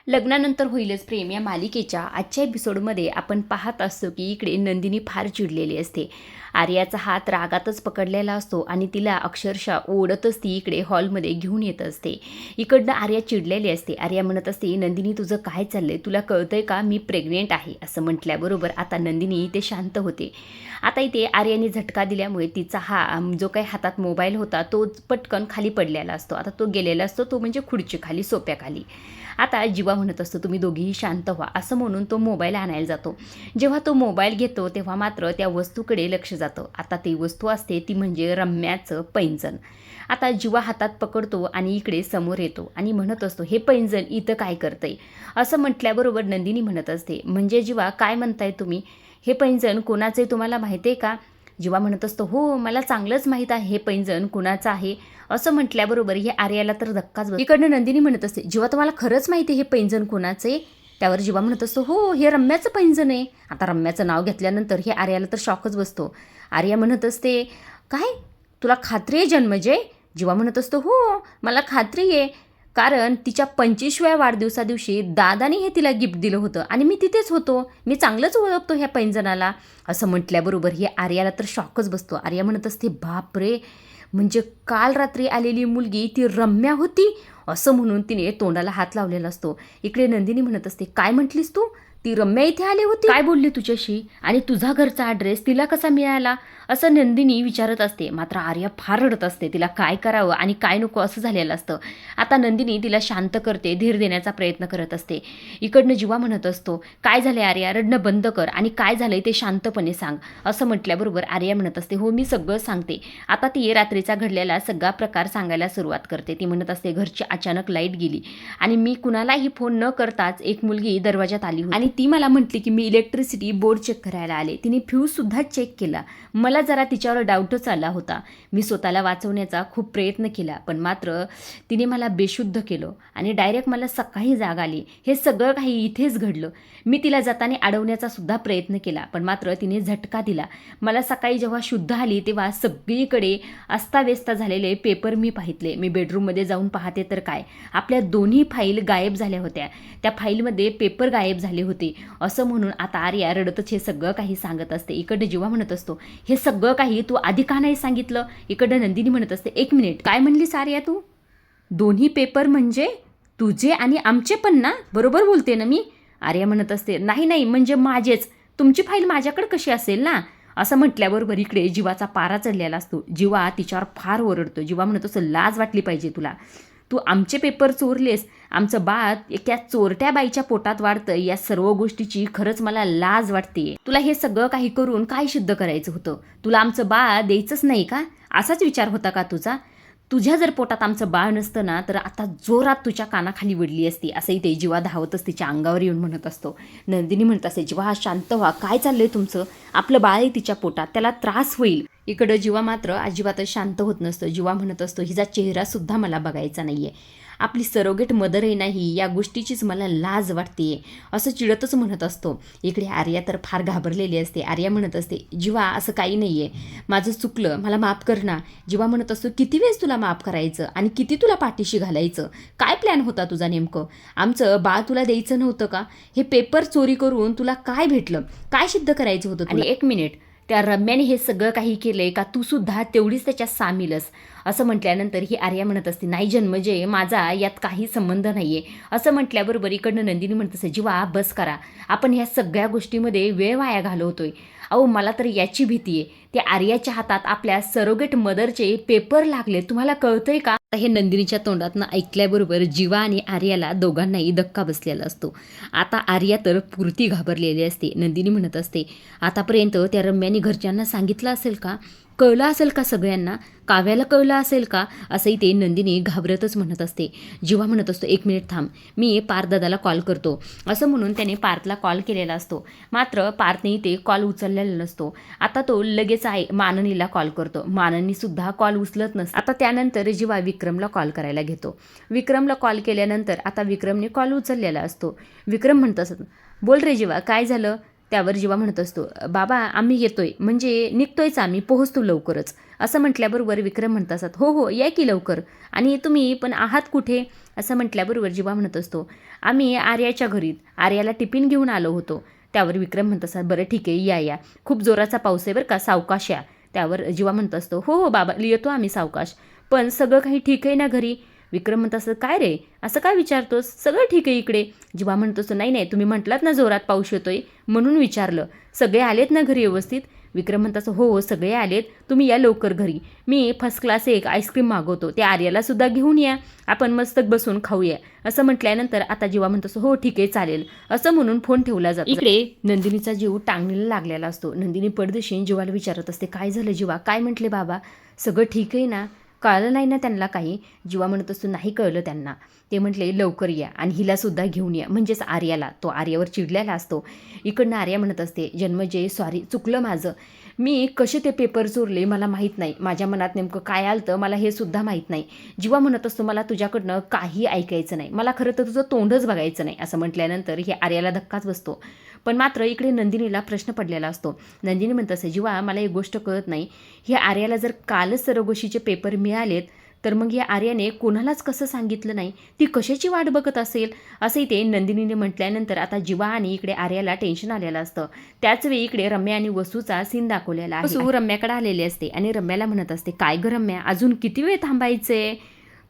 लग्नानंतर होईलच प्रेम या मालिकेच्या आजच्या एपिसोडमध्ये आपण पाहत असतो की इकडे नंदिनी फार चिडलेली असते. आर्याचा हात रागातच पकडलेला असतो आणि तिला अक्षरशः ओढतच ती इकडे हॉलमध्ये घेऊन येत असते. इकडनं आर्या चिडलेली असते. आर्या म्हणत असते, नंदिनी तुझं काय चाललंय, तुला कळतंय का मी प्रेग्नेंट आहे. असं म्हटल्याबरोबर आता नंदिनी ते शांत होते. आता इथे आर्याने झटका दिल्यामुळे तिचा जो काही हातात मोबाईल होता तो पटकन खाली पडलेला असतो. आता तो गेलेला असतो, तो म्हणजे खुर्चीखाली, सोप्याखाली. आता जीवा म्हणत असतो तुम्ही दोघीही शांत व्हा, असं म्हणून तो मोबाईल आणायला जातो. जेव्हा तो मोबाईल घेतो तेव्हा मात्र त्या वस्तूकडे लक्ष जातं. आता ती वस्तू असते ती म्हणजे रम्याचं पैंजण. आता जीवा हातात पकडतो आणि इकडे समोर येतो आणि म्हणत असतो, हे पैंजण इथं काय करतंय. असं म्हटल्याबरोबर नंदिनी म्हणत असते, म्हणजे जीवा काय म्हणताय तुम्ही, हे पैंजण कोणाचे तुम्हाला माहिती आहे का. जीवा म्हणत असतो, हो मला चांगलंच माहीत आहे हे पैंजण कुणाचं आहे. असं म्हटल्याबरोबर हे आर्याला तर धक्काच बसतो. इकडनं नंदिनी म्हणत असते, जीवा तुम्हाला खरंच माहिती आहे हे पैंजण कुणाचे. त्यावर जीवा म्हणत असतो, हो हे रम्याचं पैंजण आहे. आता रम्याचं नाव घेतल्यानंतर हे आर्याला तर शॉकच बसतो. आर्या म्हणत असते, काय तुला खात्री आहे जन्मजय. जीवा म्हणत असतो, हो मला खात्री आहे, कारण तिच्या 25व्या वाढदिवसादिवशी दादाने हे तिला गिफ्ट दिलं होतं आणि मी तिथेच होतो, मी चांगलंच ओळखतो ह्या पैंजणाला. असं म्हटल्याबरोबर हे आर्याला तर शॉकच बसतो. आर्या म्हणत असते, बाप रे, म्हणजे काल रात्री आलेली मुलगी ती रम्या होती. असं म्हणून तिने तोंडाला हात लावलेला असतो. इकडे नंदिनी म्हणत असते, काय म्हटलीस तू, ती रम्या इथे आली होती, काय बोलली तुझ्याशी, आणि तुझा घरचा ॲड्रेस तिला कसा मिळाला. असं नंदिनी विचारत असते. मात्र आर्या फार रडत असते. तिला काय करावं आणि काय नको असं झालेलं असतं. आता नंदिनी तिला शांत करते, धीर देण्याचा प्रयत्न करत असते. इकडनं जीवा म्हणत असतो, काय झालंय आर्या, रडणं बंद कर आणि काय झालंय ते शांतपणे सांग. असं म्हटल्याबरोबर आर्या म्हणत असते, हो मी सगळं सांगते. आता ती रात्रीचा घडलेला सगळा प्रकार सांगायला सुरुवात करते. ती म्हणत असते, घरची अचानक लाईट गेली आणि मी कुणालाही फोन न करताच एक मुलगी दरवाजात आली होती आणि ती मला म्हटली की मी इलेक्ट्रिसिटी बोर्ड चेक करायला आले. तिने फ्यूजसुद्धा चेक केला. मला जरा तिच्यावर डाऊटच आला होता. मी स्वतःला वाचवण्याचा खूप प्रयत्न केला, पण मात्र तिने मला बेशुद्ध केलं आणि डायरेक्ट मला सकाळी जाग आली. हे सगळं काही इथेच घडलं. मी तिला जाताना अडवण्याचा सुद्धा प्रयत्न केला, पण मात्र तिने झटका दिला. मला सकाळी जेव्हा शुद्ध आली तेव्हा सगळीकडे अस्ताव्यस्त झालेले पेपर मी पाहितले. मी बेडरूममध्ये जाऊन पाहते तर काय, आपल्या दोन्ही फाईल गायब झाल्या होत्या. त्या फाईलमध्ये पेपर गायब झाले होते. असं म्हणून आता आर्या रडतच हे सगळं काही सांगत असते. इकडनं जीवा म्हणत असतो, हे सगळं काही तू आधी का नाही सांगितलं. इकडनं नंदिनी म्हणत असते, एक मिनिट, काय म्हणलीस आर्या तू, दोन्ही पेपर म्हणजे तुझे आणि आमचे पण ना, बरोबर बोलते ना मी. आर्या म्हणत असते, नाही नाही म्हणजे माझेच, तुमची फाईल माझ्याकडे कशी असेल ना. असं म्हटल्याबरोबर इकडे जीवाचा पारा चढलेला असतो. जीवा तिच्यावर फार ओरडतो. जीवा म्हणत असतो, लाज वाटली पाहिजे तुला, तू आमचे पेपर चोरलेस, आमचं बाळ एका चोरट्या बाईच्या पोटात वाढतं, या सर्व गोष्टीची खरंच मला लाज वाटते. तुला हे सगळं काही करून काय सिद्ध करायचं होतं, तुला आमचं बाळ द्यायचंच नाही का, असाच विचार होता का तुझा. तुझ्या जर पोटात आमचं बाळ नसतं ना तर आता जोरात तुझ्या कानाखाली वडली असती. असंही ते जीवा धावतच तिच्या अंगावर येऊन म्हणत असतो. नंदिनी म्हणत असते, जीवा हा शांत व्हा, काय चाललंय तुमचं, आपलं बाळ आहे तिच्या पोटात, त्याला त्रास होईल. इकडं जीवा मात्र अजिबातच शांत होत नसतं. जीवा म्हणत असतो, हिचा चेहरासुद्धा मला बघायचा नाही आहे, आपली सरोगेट मदर आहे नाही, या गोष्टीचीच मला लाज वाटते. असं चिडतच म्हणत असतो. इकडे आर्या तर फार घाबरलेली असते. आर्या म्हणत असते, जीवा असं काही नाही आहे, माझं चुकलं, मला माफ कर ना. जीवा म्हणत असतो, किती वेळेस तुला माफ करायचं आणि किती तुला पाठीशी घालायचं, काय प्लॅन होता तुझा नेमकं, आमचं बाळ तुला द्यायचं नव्हतं का, हे पेपर चोरी करून तुला काय भेटलं, काय सिद्ध करायचं होतं. आणि एक मिनिट, त्या रम्याने हे सगळं काही केलंय का, तू सुद्धा तेवढीच त्याच्यात सामीलच. असं म्हटल्यानंतर ही आर्या म्हणत असते, नाही जन्मजय, माझा यात काही संबंध नाही आहे. असं म्हटल्याबरोबर इकडनं नंदिनी म्हणत असते, जीवा बस करा, आपण ह्या सगळ्या गोष्टीमध्ये वेळ वाया घालवतोय. अहो मला तर याची भीती आहे, त्या आर्याच्या हातात आपल्या सरोगेट मदरचे पेपर लागले, तुम्हाला कळतंय का. हे नंदिनीच्या तोंडातनं ऐकल्याबरोबर जीवा आणि आर्याला दोघांनाही धक्का बसलेला असतो. आता आर्या तर पुरती घाबरलेली असते. नंदिनी म्हणत असते, आतापर्यंत त्या रम्याने घरच्यांना सांगितलं असेल का, कळलं असेल का सगळ्यांना, काव्याला कळलं असेल का. असंही ते नंदिनी घाबरतच म्हणत असते. जीवा म्हणत असतो, एक मिनिट थांब, मी पार्थदादाला कॉल करतो. असं म्हणून त्याने पार्थला कॉल केलेला असतो. मात्र पार्थने ते कॉल उचललेला नसतो. आता तो लगेच माननीला कॉल करतो. माननीसुद्धा कॉल उचलत नसतो. आता त्यानंतर जीवा विक्रमला कॉल करायला घेतो. विक्रमला कॉल केल्यानंतर आता विक्रमने कॉल उचललेला असतो. विक्रम म्हणत असत, बोल रे जीवा, काय झालं, त्यावर जीवा म्हणत असतो, बाबा आम्ही येतोय, म्हणजे निघतोयच आम्ही, पोहोचतो लवकरच. असं म्हटल्याबरोबर विक्रम म्हणत असतात, हो हो या की लवकर. आणि तुम्ही पण आहात कुठे? असं म्हटल्याबरोबर जीवा म्हणत असतो, आम्ही आर्याच्या घरी आर्याला टिफिन घेऊन आलो होतो. त्यावर विक्रम म्हणत असतात, बरं ठीक आहे, या या, खूप जोराचा पाऊस आहे बरं का, सावकाश या. त्यावर जीवा म्हणत असतो, हो हो बाबा येतो आम्ही सावकाश, पण सगळं काही ठीक आहे ना घरी? विक्रम म्हणत असतं, काय रे असं काय विचारतोस, सगळं ठीक आहे इकडे. जीवा म्हणत असतो, नाही नाही, तुम्ही म्हटलात ना जोरात पाऊस येतोय म्हणून विचारलं, सगळे आलेत ना घरी व्यवस्थित? विक्रम म्हणत असतो, हो हो सगळे आलेत, तुम्ही या लवकर घरी, मी फर्स्ट क्लास एक आईस्क्रीम मागवतो, ते आर्याला सुद्धा घेऊन या, आपण मस्त बसून खाऊया. असं म्हटल्यानंतर आता जीवा म्हणत असतो, हो ठीक आहे चालेल, असं म्हणून फोन ठेवला जातो. इकडे नंदिनीचा जीव टांगणीला लागलेला असतो. नंदिनी पडदेशीन जीवाला विचारत असते, काय झालं जीवा, काय म्हटले बाबा, सगळं ठीक आहे ना, कळलं नाही ना त्यांना काही? जीवा म्हणत असतो, नाही कळलं त्यांना, ते म्हटले लवकर या आणि हिलासुद्धा घेऊन या, म्हणजेच आर्याला. तो आर्यावर चिडलेला असतो. इकडनं आर्या म्हणत असते, जन्मजय सॉरी, चुकलं माझं, मी कसे ते पेपर चोरले मला माहीत नाही, माझ्या मनात नेमकं काय आलं तर मला हे सुद्धा माहीत नाही. जीवा म्हणत असतो, मला तुझ्याकडनं काही ऐकायचं नाही, मला खरं तर तुझं तोंडच बघायचं नाही. असं म्हटल्यानंतर हे आर्याला धक्काच बसतो. पण मात्र इकडे नंदिनीला प्रश्न पडलेला असतो. नंदिनी म्हणत असते, जीवा मला एक गोष्ट कळत नाही, हे आर्याला जर कालच सरोगशीचे पेपर मिळालेत तर मग या आर्याने कोणालाच कसं सांगितलं नाही, ती कशाची वाट बघत असेल, असंही ते नंदिनीने म्हटल्यानंतर आता जीवा आणि इकडे आर्याला टेन्शन आलेलं असतं. त्याचवेळी इकडे रम्या आणि वसूचा सीन दाखवलेला आहे. वसू रम्याकडे आलेली असते आणि रम्याला म्हणत असते, काय गं रम्या, अजून किती वेळ थांबायचंय,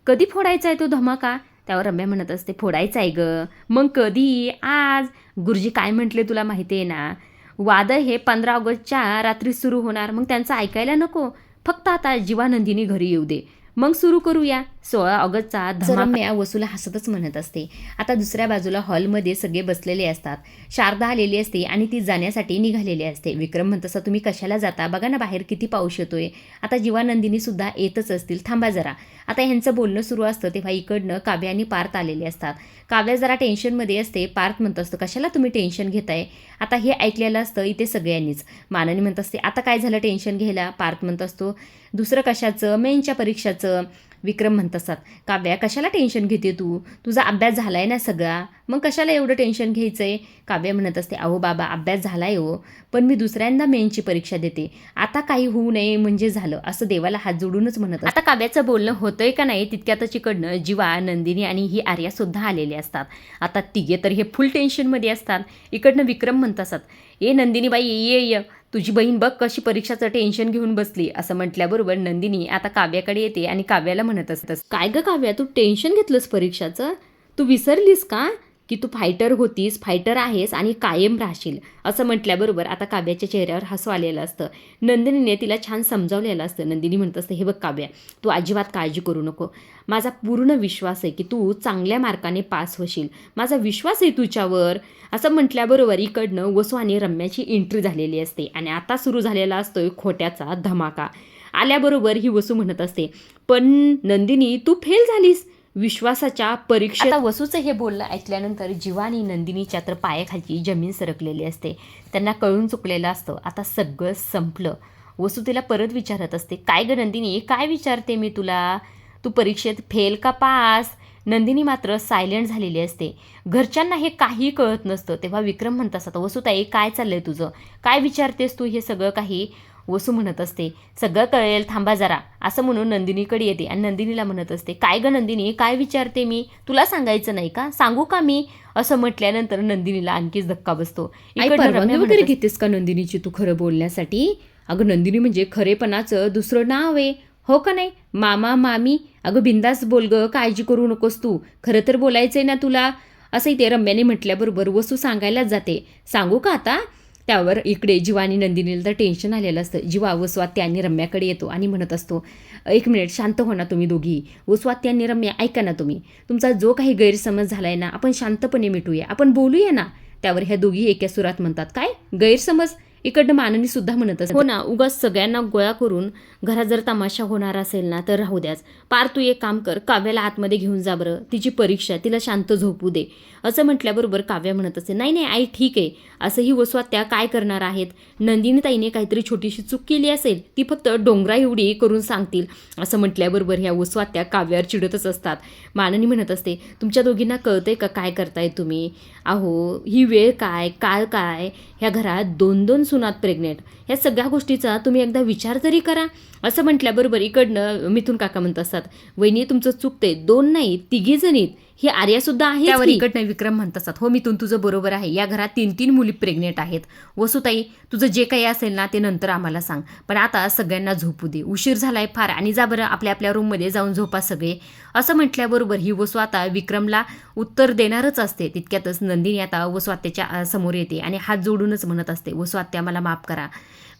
कधी फोडायचा आहे तो धमाका? त्यावर रम्या म्हणत असते, फोडायचा आहे गं, मग कधी? आज. गुरुजी काय म्हटले तुला माहिती आहे ना, वादळ हे 15 ऑगस्टच्या रात्री सुरू होणार, मग त्यांचं ऐकायला नको, फक्त आता जीवा नंदिनी घरी येऊ दे, मग सुरू करूया 16 ऑगस्टचा धमाका. वसूला हसतच म्हणत असते. आता दुसऱ्या बाजूला हॉलमध्ये सगळे बसलेले असतात. शारदा आलेली असते आणि ती जाण्यासाठी निघालेली असते. विक्रम म्हणत असता, तुम्ही कशाला जाता, बघा ना बाहेर किती पाऊस येतोय. आता जीवा नंदिनी सुद्धा येतच असतील, थांबा जरा. आता ह्यांचं बोलणं सुरू असतं तेव्हा इकडनं काव्या आणि पार्थ आलेले असतात. काव्या जरा टेन्शनमध्ये असते. पार्थ म्हणत असतो, कशाला तुम्ही टेन्शन घेताय? आता हे ऐकलेलं असतं इथे सगळ्यांनीच. माननी म्हणत असते, आता काय झालं टेन्शन घ्यायला? पार्थ म्हणत असतो, दुसरं कशाचं, मेनच्या परीक्षाचं. विक्रम म्हणत असतात, काव्या कशाला टेन्शन घेते तू, तुझा अभ्यास झालाय ना सगळा, मग कशाला एवढं टेन्शन घ्यायचंय? काव्या म्हणत असते, अहो बाबा अभ्यास झालाय हो, पण मी दुसऱ्यांदा मेनची परीक्षा देते, आता काही होऊ नये म्हणजे झालं, असं देवाला हात जोडूनच म्हणत. आता काव्याचं बोलणं होतंय का नाही तितक्यातच इकडनं जीवा, नंदिनी आणि ही आर्या सुद्धा आलेले असतात. आता तिघे तर हे फुल टेन्शनमध्ये असतात. इकडनं विक्रम म्हणत असतात, ए नंदिनी बाई ये, तुझी बहीण बघ कशी परीक्षाचं टेन्शन घेऊन बसली. असं म्हटल्याबरोबर नंदिनी आता काव्याकडे येते आणि काव्याला म्हणत असतस, काय गं काव्या, तू टेन्शन घेतलंस परीक्षाचं, तू विसरलीस का की तू फायटर होतीस, फायटर आहेस आणि कायम राहशील. असं म्हटल्याबरोबर आता काव्याच्या चेहऱ्यावर हसू आलेलं असतं. नंदिनीने तिला छान समजावलेलं असतं. नंदिनी म्हणत असते, हे बघ काव्या, तू अजिबात काळजी करू नको, माझा पूर्ण विश्वास आहे की तू चांगल्या मार्काने पास होशील, माझा विश्वास आहे तुझ्यावर. असं म्हटल्याबरोबर इकडनं वसू आणि रम्याची एंट्री झालेली असते आणि आता सुरू झालेला असतोय खोट्याचा धमाका. आल्याबरोबर ही वसू म्हणत असते, पण नंदिनी तू फेल झालीस विश्वासाच्या परीक्षेत. आता वसूचं हे बोलणं ऐकल्यानंतर जीवा आणि नंदिनीच्या तर पायाखालची जमीन सरकलेली असते. त्यांना कळून चुकलेलं असतं आता सगळं संपलं. वसू तिला परत विचारत असते, काय गं नंदिनी, काय विचारते मी तुला, तू परीक्षेत फेल का पास? नंदिनी मात्र सायलेंट झालेली असते. घरच्यांना हे काही कळत नसतं. तेव्हा विक्रम म्हणत असतात, वसूताई काय चाललंय तुझं, काय विचारतेस तू हे सगळं काही? वसू म्हणत असते, सगळं कळेल, थांबा जरा. असं म्हणून नंदिनीकडे येते आणि नंदिनीला म्हणत असते, काय गं नंदिनी, काय विचारते मी, तुला सांगायचं नाही का, सांगू का मी? असं म्हटल्यानंतर नंदिनीला आणखीच धक्का बसतो. परवानगी वगैरे घेतेस का नंदिनीची तू खरं बोलण्यासाठी? अगं नंदिनी म्हणजे खरेपणाचं दुसरं नाव आहे, हो का नाही? मामा मामी, अगं बिंदास बोल गं, काळजी करू नकोस तू, खरं तर बोलायचंय ना तुला. असंही ते रम्याने म्हटल्याबरोबर वसू सांगायलाच जाते, सांगू का आता? त्यावर इकडे जीवा आणि नंदिनीला तर टेन्शन आलेलं असतं. जीवा वसवात्या आणि रम्याकडे येतो आणि म्हणत असतो, एक मिनिट शांत हो ना तुम्ही दोघी. वसवात्या आणि रम्या ऐका ना तुम्ही, तुमचा जो काही गैरसमज झालाय ना आपण शांतपणे मिटूया, आपण बोलूया ना. त्यावर ह्या दोघी एका सुरात म्हणतात, काय गैरसमज? इकडनं माननी सुद्धा म्हणत असते, हो ना, उगाच सगळ्यांना गोळा करून घरात जर तमाशा होणार असेल ना तर राहू द्याच. पार तू एक काम कर, काव्याला आतमध्ये घेऊन जा बरं, तिची परीक्षा, तिला शांत झोपू दे. असं म्हटल्याबरोबर काव्या म्हणत असते, नाही नाही आई ठीक आहे. असंही वसुआत्या काय करणार आहेत, नंदिनी ताईने काहीतरी छोटीशी चूक केली असेल, ती फक्त डोंगरा एवढी करून सांगतील. असं म्हटल्याबरोबर ह्या वसुआत्या काव्यावर चिडतच असतात. माननी म्हणत असते, तुमच्या दोघींना कळतंय का काय करताय तुम्ही? अहो ही वेळ काय काळ काय, ह्या घरात 2-2 सुनात प्रेग्नेंट, ह्या सगळ्या गोष्टीचा तुम्ही एकदा विचार तरी करा. असं म्हटल्याबरोबर इकडनं मिथून काका म्हणत असतात, वहिनी तुमचं चुकते, 2 नाही 3 जणीत, ही आर्यासुद्धा आहे. त्यावर इकडनं विक्रम म्हणत असतात, हो मिथून तुझं बरोबर आहे, या घरात 3-3 मुली प्रेग्नेंट आहेत. वसुताई तुझं जे काही असेल ना ते नंतर आम्हाला सांग, पण आता सगळ्यांना झोपू दे, उशीर झालाय फार, आणि जा बरं आपल्या आपल्या रूममध्ये जाऊन झोपा सगळे. असं म्हटल्याबरोबर ही वसू आता विक्रमला उत्तर देणारच असते. तितक्यातच नंदिनी आता वसुआत्याच्या समोर येते आणि हात जोडूनच म्हणत असते, वसुआत्या मला माफ करा,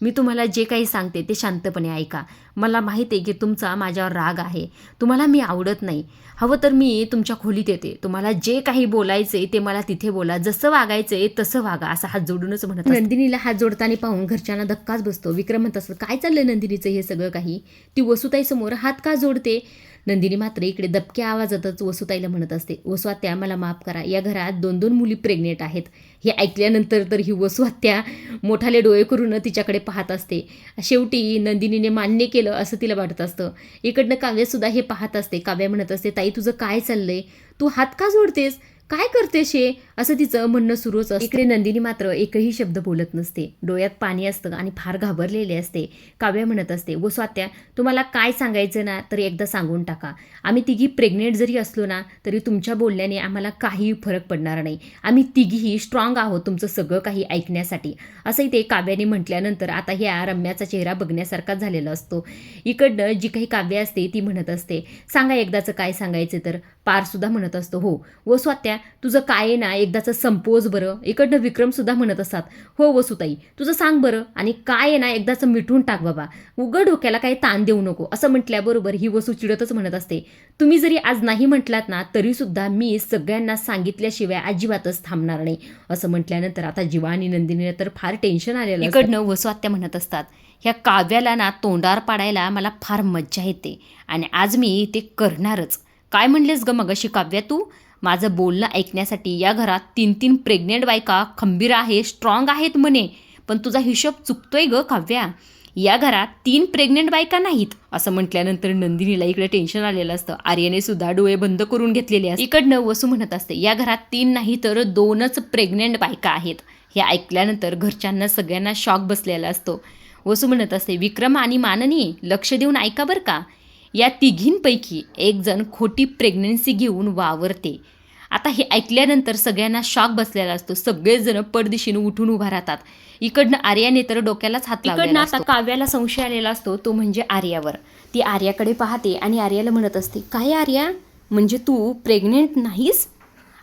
मी तुम्हाला जे काही सांगते ते शांतपणे ऐका. मला माहीत आहे की तुमचा माझ्यावर राग आहे, तुम्हाला मी आवडत नाही, हवं तर मी तुमच्या खोलीत येते, तुम्हाला जे काही बोलायचे ते मला तिथे बोला, जसं वागायचंय तसं वागा. असं हात जोडूनच म्हणत. नंदिनीला हात जोडताना पाहून घरच्यांना धक्काच बसतो. विक्रम म्हणत असत, काय चाललंय नंदिनीचं हे सगळं काही, ती वसुताई समोर हात का जोडते? नंदिनी मात्र इकडे दबक्या आवाजातच वसुताईला म्हणत असते, वसुआत्या मला माफ करा, या घरात 2-2 मुली प्रेग्नेंट आहेत. हे ऐकल्यानंतर तर ही वसुआत्या मोठाले डोळे करून तिच्याकडे पाहत असते. शेवटी नंदिनीने मान्य केलं असं तिला वाटत असतं. इकडनं काव्यसुद्धा हे पाहत असते. काव्य म्हणत असते, ताई तुझं काय चाललंय, तू हात का जोडतेस, काय करतेस हे, असं तिचं म्हणणं सुरूच असतं. इकडे नंदिनी मात्र एकही शब्द बोलत नसते, डोळ्यात पाणी असतं आणि फार घाबरलेले असते. काव्य म्हणत असते, वसुआत्या तुम्हाला काय सांगायचं ना तर एकदा सांगून टाका, आम्ही तिघी प्रेग्नेंट जरी असलो ना तरी तुमच्या बोलण्याने आम्हाला काही फरक पडणार नाही, आम्ही तिघीही स्ट्रॉंग आहोत तुमचं सगळं काही ऐकण्यासाठी. असंही ते काव्याने म्हटल्यानंतर आता ह्या रम्याचा चेहरा बघण्यासारखाच झालेला असतो. इकडनं जी काही काव्य असते ती म्हणत असते, सांगा एकदाचं काय सांगायचं तर. पारसुद्धा म्हणत असतो, हो वसुआत्या तुझं काय आहे ना एकदाचं संपोज बरं. इकडनं विक्रमसुद्धा म्हणत असतात, हो वसुताई तुझं सांग बरं, आणि काय आहे ना एकदाचं मिटून टाक बाबा, उघड डोक्याला काही ताण देऊ नको. असं म्हटल्याबरोबर ही वसू चिडतच म्हणत असते, तुम्ही जरी आज नाही म्हटलात ना तरीसुद्धा मी सगळ्यांना सांगितल्याशिवाय अजिबातच थांबणार नाही. असं म्हटल्यानंतर आता जीवा आणि नंदिनीला तर फार टेन्शन आलेलं. इकडनं वसुआत्या म्हणत असतात, ह्या काव्याला ना तोंडावर पाडायला मला फार मज्जा येते आणि आज मी ते करणारच. काय म्हणलेस ग मगाशी काव्या तू, माझं बोलणं ऐकण्यासाठी या घरात 3-3 प्रेग्नेंट बायका खंबीर आहे, स्ट्रॉंग आहेत म्हणे, पण तुझा हिशोब चुकतोय ग काव्या, या घरात 3 प्रेग्नेंट बायका नाहीत. असं म्हटल्यानंतर नंदिनीला इकडे टेन्शन आलेलं असतं. आर्याने सुद्धा डोळे बंद करून घेतलेले असतात. इकडनं वसू म्हणत असते, या घरात 3 नाही तर 2च प्रेग्नेंट बायका आहेत. हे ऐकल्यानंतर घरच्यांना सगळ्यांना शॉक बसलेला असतो. वसू म्हणत असते, विक्रम आणि माननी लक्ष देऊन ऐका बरं का, या तिघींपैकी एक जण खोटी प्रेग्नन्सी घेऊन वावरते. आता हे ऐकल्यानंतर सगळ्यांना शॉक बसलेला असतो. सगळेजण पडदिशीने उठून उभा राहतात. इकडनं आर्याने तर डोक्यालाच हात लावलेला असतो. आता काव्याला संशय आलेला असतो, तो म्हणजे आर्यावर. ती आर्याकडे पाहते आणि आर्याला म्हणत असते, काय आर्या, म्हणजे तू प्रेग्नेंट नाहीस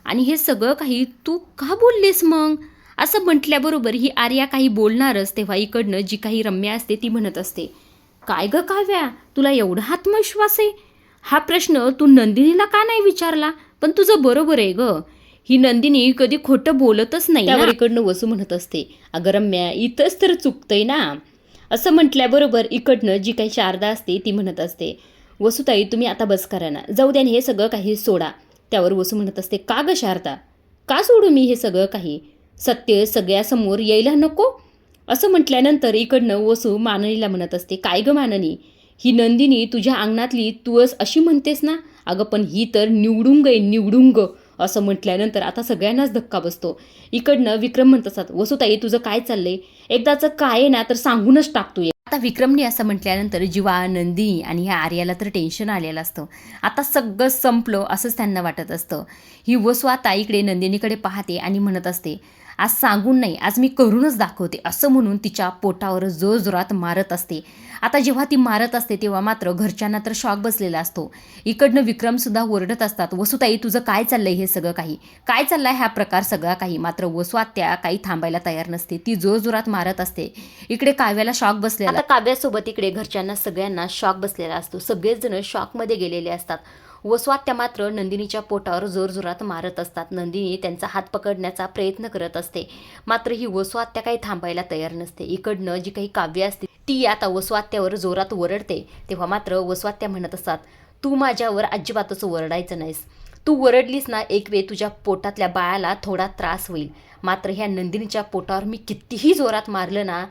आणि हे सगळं काही तू का बोललीस मग? असं म्हटल्याबरोबर ही आर्या काही बोलणारच तेव्हा इकडनं जी काही रम्या असते ती म्हणत असते, काय ग काव्या, तुला एवढा आत्मविश्वास आहे? हा प्रश्न तू नंदिनीला का नाही विचारला? पण तुझं बरोबर आहे ग, ही नंदिनी कधी खोटं बोलतच नाही. त्यावर इकडनं वसू म्हणत असते, अगं रम्या इथंच तर चुकतंय ना. असं म्हटल्याबरोबर इकडनं जी काही शारदा असते ती म्हणत असते, वसुताई तुम्ही आता बस करा ना, जाऊ द्या हे सगळं काही सोडा. त्यावर वसू म्हणत असते, का ग शारदा, का सोडू मी हे सगळं काही, सत्य सगळ्यासमोर यायला नको? असं म्हटल्यानंतर इकडनं वसू माननीला म्हणत असते, काय ग माननी, ही नंदिनी तुझ्या अंगणातली तूच अशी म्हणतेस ना, अगं पण ही तर निवडुंग आहे, निवडुंग. असं म्हटल्यानंतर आता सगळ्यांनाच धक्का बसतो. इकडनं विक्रम म्हणत असतात, वसुताई तुझं काय चाललंय, एकदाचं काय आहे ना तर सांगूनच टाकतोय. आता विक्रमने असं म्हटल्यानंतर जीवा, नंदिनी आणि ह्या आर्याला तर टेन्शन आलेलं असतं. आता सगळं संपलं असंच त्यांना वाटत असतं. ही वसू आता इकडे नंदिनीकडे पाहते आणि म्हणत असते, आज सांगून नाही, आज मी करूनच दाखवते. असं म्हणून तिच्या पोटावर जोरजोरात मारत असते. आता जेव्हा ती मारत असते तेव्हा मात्र घरच्यांना तर शॉक बसलेला असतो. इकडनं विक्रमसुद्धा ओरडत असतात, वसुताई तुझं काय चाललंय हे सगळं काही, काय चाललाय हा प्रकार सगळा काही. मात्र वसुआत्या काही थांबायला तयार नसते, ती जोरजोरात मारत असते. इकडे काव्याला शॉक बसलेला. आता काव्यासोबत इकडे घरच्यांना सगळ्यांना शॉक बसलेला असतो. सगळेच जण शॉकमध्ये गेलेले असतात. वसुआत्या मात्र नंदिनीच्या पोटावर जोरजोरात मारत असतात. नंदिनी त्यांचा हात पकडण्याचा प्रयत्न करत असते, मात्र ही वसुआत्या काही थांबायला तयार नसते. इकडनं जी काही काव्य असते ती आता वसुआत्यावर जोरात ओरडते. तेव्हा मात्र वसुआत्या म्हणत असतात, तू माझ्यावर अजिबातच ओरडायचं नाहीस. तू ओरडलीस ना एक वेळ तुझ्या पोटातल्या बाळाला थोडा त्रास होईल, मात्र ह्या नंदिनीच्या पोटावर मी कितीही जोरात मारलं ना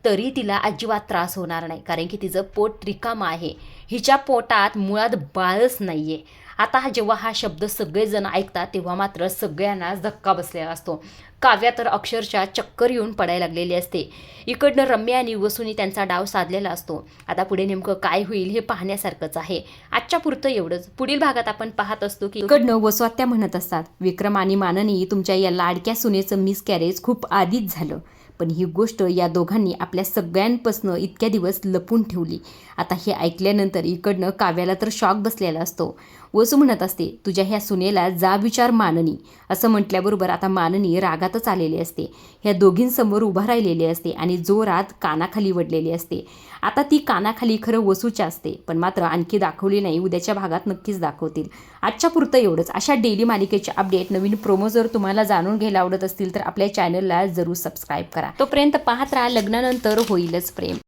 तरी तिला अजिबात त्रास होणार नाही, कारण की तिचं पोट रिकामं आहे. हिच्या पोटात मुळात बाळच नाही आहे. आता जेव्हा हा शब्द सगळेजण ऐकतात तेव्हा मात्र सगळ्यांना धक्का बसलेला असतो. काव्या तर अक्षरशः चक्कर येऊन पडायला लागलेली असते. इकडनं रम्या आणि वसुनी त्यांचा डाव साधलेला असतो. आता पुढे नेमकं काय होईल हे पाहण्यासारखंच आहे. आजच्या पुरतं एवढंच. पुढील भागात आपण पाहत असतो की इकडनं वसुआत्या म्हणत असतात, विक्रम आणि माननी तुमच्या या लाडक्या सुनेचं मिसकॅरेज खूप आधीच झालं, पण ही गोष्ट या दोघांनी आपल्या सगळ्यांपासून इतक्या दिवस लपून ठेवली. आता हे ऐकल्यानंतर इकडनं काव्याला तर शॉक बसलेला असतो. वसू म्हणत असते, तुझ्या ह्या सुनेला जा विचार माननी. असं म्हटल्याबरोबर आता माननी रागातच आलेली असते. ह्या दोघींसमोर उभा राहिलेली असते आणि जोरात कानाखाली वडलेली असते. आता ती कानाखाली खरं वसूच्या असते, पण मात्र आणखी दाखवली नाही. उद्याच्या भागात नक्कीच दाखवतील. आजच्या पुरतं एवढंच. अशा डेली मालिकेचे अपडेट, नवीन प्रोमो जर तुम्हाला जाणून घ्यायला आवडत असतील तर आपल्या चॅनलला जरूर सबस्क्राईब करा. तोपर्यंत पाहत राहा लग्नानंतर होईलच प्रेम.